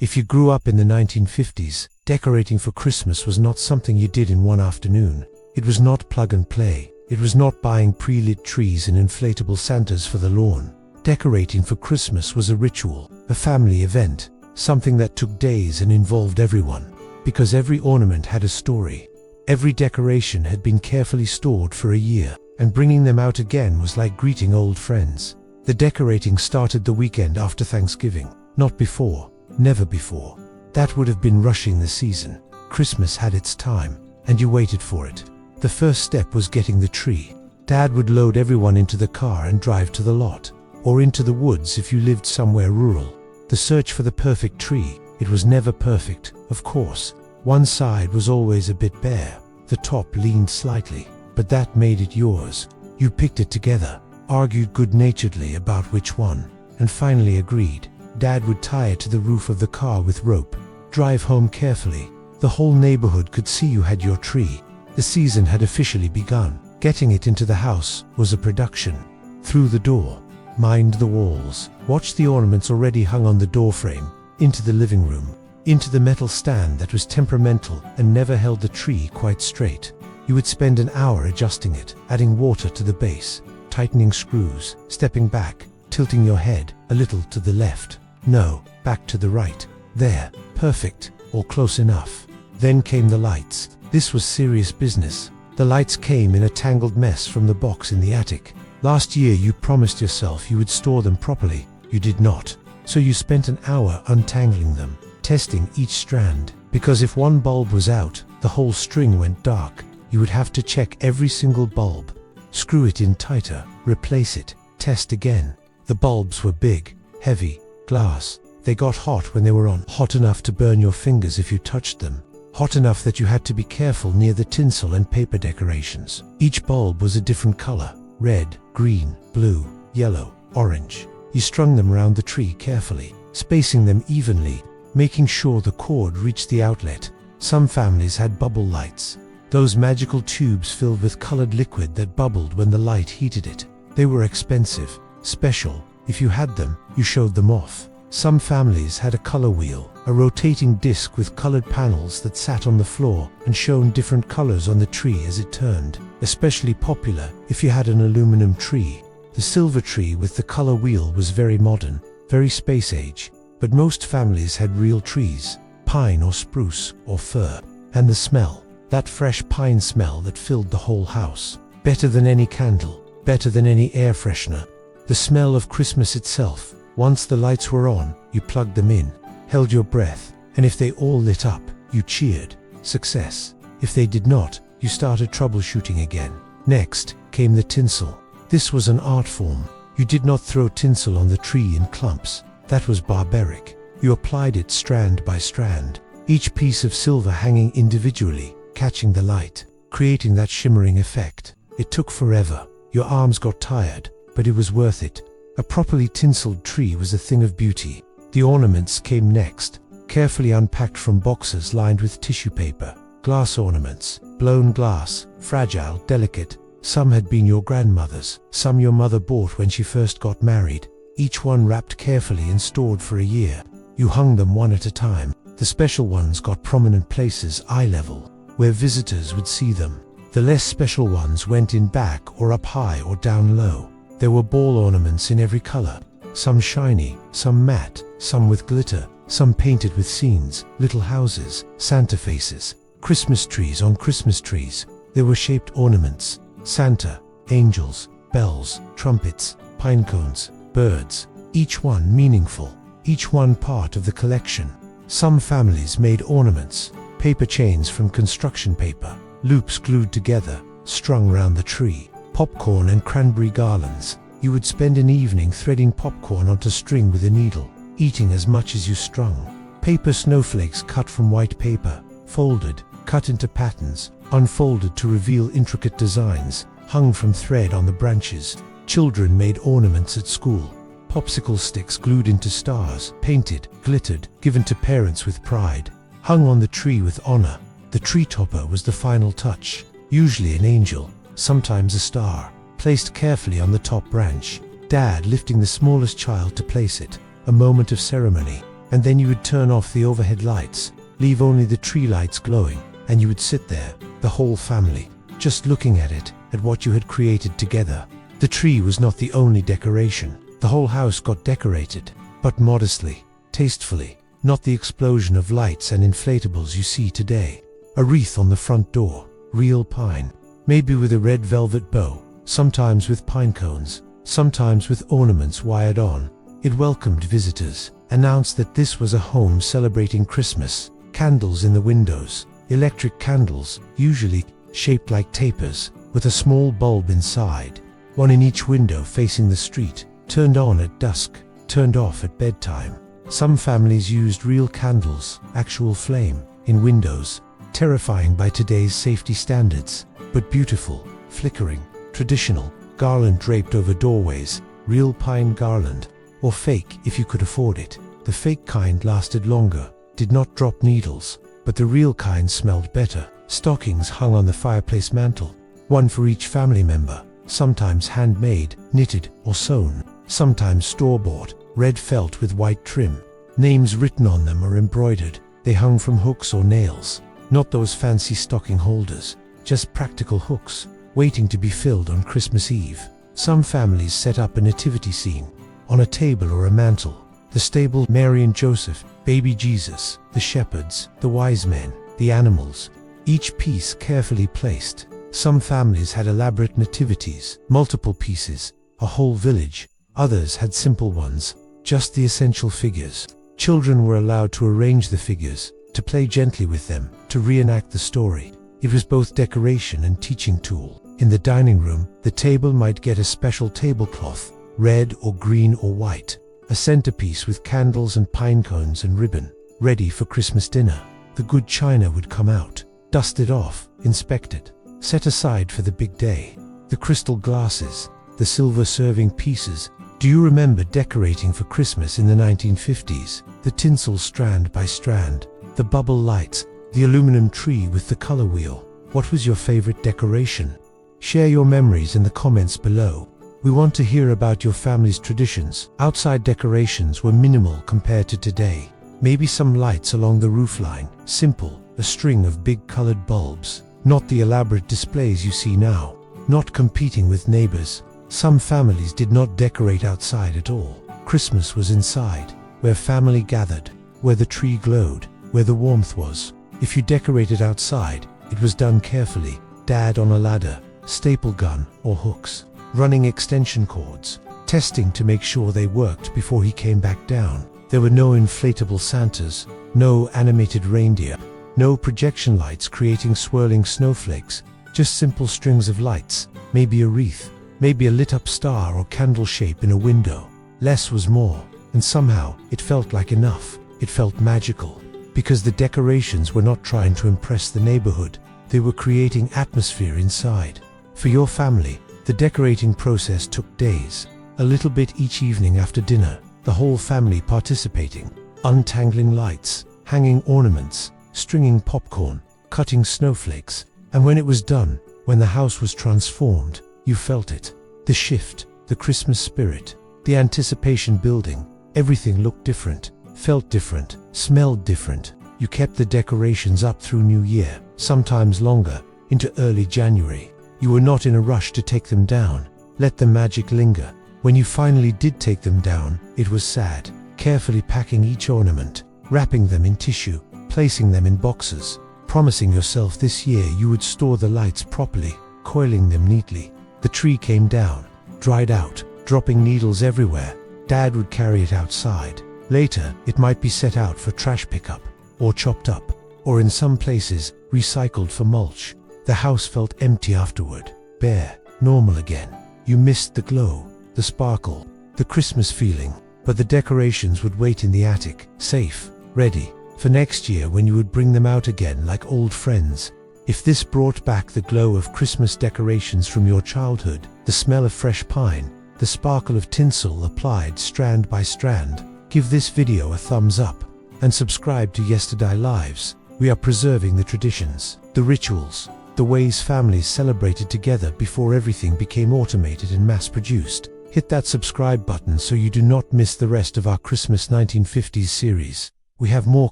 If you grew up in the 1950s, decorating for Christmas was not something you did in one afternoon. It was not plug and play. It was not buying pre-lit trees and inflatable Santas for the lawn. Decorating for Christmas was a ritual, a family event, something that took days and involved everyone. Because every ornament had a story. Every decoration had been carefully stored for a year, and bringing them out again was like greeting old friends. The decorating started the weekend after Thanksgiving, not before, never before. That would have been rushing the season. Christmas had its time, and you waited for it. The first step was getting the tree. Dad would load everyone into the car and drive to the lot, or into the woods if you lived somewhere rural. The search for the perfect tree. It was never perfect, of course. One side was always a bit bare. The top leaned slightly, but that made it yours. You picked it together, argued good-naturedly about which one, and finally agreed. Dad would tie it to the roof of the car with rope, drive home carefully. The whole neighborhood could see you had your tree. The season had officially begun. Getting it into the house was a production. Through the door, mind the walls, watch the ornaments already hung on the doorframe, into the living room, into the metal stand that was temperamental and never held the tree quite straight. You would spend an hour adjusting it, adding water to the base, tightening screws, stepping back, tilting your head a little to the left. No, back to the right. There, perfect, or close enough. Then came the lights. This was serious business. The lights came in a tangled mess from the box in the attic. Last year you promised yourself you would store them properly. You did not. So you spent an hour untangling them, testing each strand, because if one bulb was out, the whole string went dark. You would have to check every single bulb, screw it in tighter, replace it, test again. The bulbs were big, heavy, glass. They got hot when they were on, hot enough to burn your fingers if you touched them, hot enough that you had to be careful near the tinsel and paper decorations. Each bulb was a different color: red, green, blue, yellow, orange. You strung them around the tree carefully, spacing them evenly, making sure the cord reached the outlet. Some families had bubble lights, those magical tubes filled with colored liquid that bubbled when the light heated it. They were expensive, special. If you had them, you showed them off. Some families had a color wheel, a rotating disc with colored panels that sat on the floor and shone different colors on the tree as it turned. Especially popular if you had an aluminum tree. The silver tree with the color wheel was very modern, very space age, but most families had real trees, pine or spruce or fir. And the smell, that fresh pine smell that filled the whole house. Better than any candle, better than any air freshener. The smell of Christmas itself. Once the lights were on, you plugged them in, held your breath, and if they all lit up, you cheered. Success. If they did not, you started troubleshooting again. Next came the tinsel. This was an art form. You did not throw tinsel on the tree in clumps. That was barbaric. You applied it strand by strand, each piece of silver hanging individually, catching the light, creating that shimmering effect. It took forever. Your arms got tired, but it was worth it. A properly tinseled tree was a thing of beauty. The ornaments came next, carefully unpacked from boxes lined with tissue paper. Glass ornaments, blown glass, fragile, delicate. Some had been your grandmother's, some your mother bought when she first got married. Each one wrapped carefully and stored for a year. You hung them one at a time. The special ones got prominent places eye level, where visitors would see them. The less special ones went in back or up high or down low. There were ball ornaments in every color, some shiny, some matte, some with glitter, some painted with scenes, little houses, Santa faces, Christmas trees on Christmas trees. There were shaped ornaments, Santa, angels, bells, trumpets, pine cones, birds, each one meaningful, each one part of the collection. Some families made ornaments, paper chains from construction paper, loops glued together, strung round the tree. Popcorn and cranberry garlands. You would spend an evening threading popcorn onto string with a needle, eating as much as you strung. Paper snowflakes cut from white paper, folded, cut into patterns, unfolded to reveal intricate designs, hung from thread on the branches. Children made ornaments at school. Popsicle sticks glued into stars, painted, glittered, given to parents with pride. Hung on the tree with honor. The tree topper was the final touch, usually an angel, sometimes a star, placed carefully on the top branch. Dad lifting the smallest child to place it, a moment of ceremony, And then you would turn off the overhead lights, leave only the tree lights glowing, and you would sit there, the whole family, just looking at it, at what you had created together. The tree was not the only decoration. The whole house got decorated, but modestly, tastefully, not the explosion of lights and inflatables you see today. A wreath on the front door, real pine, maybe with a red velvet bow, sometimes with pine cones, sometimes with ornaments wired on. It welcomed visitors, announced that this was a home celebrating Christmas. Candles in the windows, electric candles, usually shaped like tapers, with a small bulb inside, one in each window facing the street, turned on at dusk, turned off at bedtime. Some families used real candles, actual flame, in windows, terrifying by today's safety standards, but beautiful, flickering, traditional, garland draped over doorways, real pine garland, or fake if you could afford it. The fake kind lasted longer, did not drop needles, but the real kind smelled better. Stockings hung on the fireplace mantel, one for each family member, sometimes handmade, knitted, or sewn, sometimes store-bought, red felt with white trim. Names written on them or embroidered. They hung from hooks or nails, not those fancy stocking holders, just practical hooks, waiting to be filled on Christmas Eve. Some families set up a nativity scene, on a table or a mantel. The stable, Mary and Joseph, baby Jesus, the shepherds, the wise men, the animals, each piece carefully placed. Some families had elaborate nativities, multiple pieces, a whole village. Others had simple ones, just the essential figures. Children were allowed to arrange the figures, to play gently with them, to reenact the story. It was both decoration and teaching tool. In the dining room, the table might get a special tablecloth, red or green or white, a centerpiece with candles and pine cones and ribbon, ready for Christmas dinner. The good china would come out, dusted off, inspected, set aside for the big day. The crystal glasses, the silver serving pieces. Do you remember decorating for Christmas in the 1950s? The tinsel strand by strand, the bubble lights, the aluminum tree with the color wheel. What was your favorite decoration? Share your memories in the comments below. We want to hear about your family's traditions. Outside decorations were minimal compared to today. Maybe some lights along the roofline, simple, a string of big colored bulbs. Not the elaborate displays you see now. Not competing with neighbors. Some families did not decorate outside at all. Christmas was inside, where family gathered, where the tree glowed, where the warmth was. If you decorated outside, it was done carefully. Dad on a ladder, staple gun or hooks, running extension cords, testing to make sure they worked before he came back down. There were no inflatable Santas, no animated reindeer, no projection lights creating swirling snowflakes, just simple strings of lights, maybe a wreath, maybe a lit-up star or candle shape in a window. Less was more, and somehow it felt like enough. It felt magical, because the decorations were not trying to impress the neighborhood, they were creating atmosphere inside. For your family, the decorating process took days, a little bit each evening after dinner, the whole family participating, untangling lights, hanging ornaments, stringing popcorn, cutting snowflakes, and when it was done, when the house was transformed, you felt it. The shift, the Christmas spirit, the anticipation building, everything looked different, felt different, smelled different. You kept the decorations up through New Year, sometimes longer, into early January. You were not in a rush to take them down. Let the magic linger. When you finally did take them down, it was sad, carefully packing each ornament, wrapping them in tissue, placing them in boxes, promising yourself this year you would store the lights properly, coiling them neatly. The tree came down, dried out, dropping needles everywhere. Dad would carry it outside. Later, it might be set out for trash pickup, or chopped up, or in some places, recycled for mulch. The house felt empty afterward, bare, normal again. You missed the glow, the sparkle, the Christmas feeling, but the decorations would wait in the attic, safe, ready, for next year when you would bring them out again like old friends. If this brought back the glow of Christmas decorations from your childhood, the smell of fresh pine, the sparkle of tinsel applied strand by strand, give this video a thumbs up, and subscribe to Yesterday Lives. We are preserving the traditions, the rituals, the ways families celebrated together before everything became automated and mass-produced. Hit that subscribe button so you do not miss the rest of our Christmas 1950s series. We have more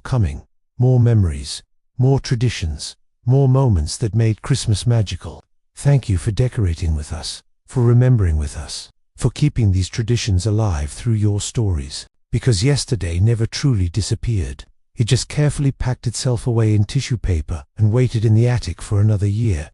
coming, more memories, more traditions, more moments that made Christmas magical. Thank you for decorating with us, for remembering with us, for keeping these traditions alive through your stories. Because yesterday never truly disappeared. It just carefully packed itself away in tissue paper and waited in the attic for another year.